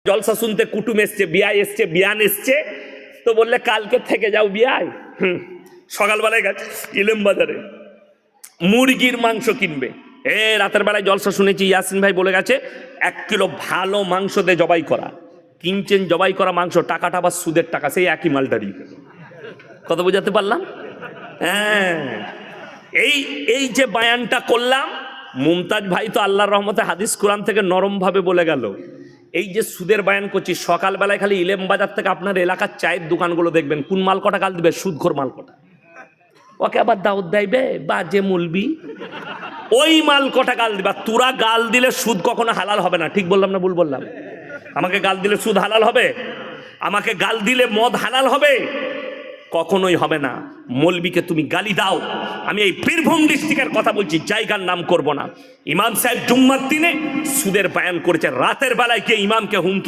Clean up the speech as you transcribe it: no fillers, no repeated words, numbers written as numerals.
জলসা শুনতে কুটুম এসছে, বিয়াই এসছে, বিয়ান এসছে, তো বললে কালকে থেকে যাও বিয়াই। সকালবেলায় গেছে ইলেম বাজারে মুরগির মাংস কিনবে। রাতের বেলায় জলসা শুনেছি ইয়াসিন ভাই বলে গেছে 1 কিলো ভালো মাংস দিয়ে জবাই করা। কিনছেন জবাই করা মাংস, টাকাটা আবার সুদের টাকা, সেই একই মালটারি। কথা বোঝাতে পারলাম? হ্যাঁ, এই যে বায়ানটা করলাম, মুমতাজ ভাই তো আল্লাহর রহমতে হাদিস কোরআন থেকে নরম ভাবে বলে গেল। এই যে সুদের বায়ান করছি, সকালবেলায় খালি ইলেম বাজার থেকে আপনার এলাকার চায়ের দোকানগুলো দেখবেন, কোন মাল কটা গাল দিবে, সুদখোর মাল কটা। ওকে আবার দাউদ দেবে বাজে মুলবি, ওই মাল কটা গাল দিবা। তোরা গাল দিলে সুদ কখনো হালাল হবে না। ঠিক বললাম না ভুল বললাম? আমাকে গাল দিলে সুদ হালাল হবে? আমাকে গাল দিলে মদ হালাল হবে? কখনোই হবে না। মৌলবীকে তুমি গালি দাও, আমি এই বীরভূম ডিস্ট্রিক্টের কথা বলছি, জায়গার নাম করব না। ইমাম সাহেব জুম্মার দিনে সুদের বায়ান করেছে, রাতের বেলায় গিয়ে ইমামকে হুমকি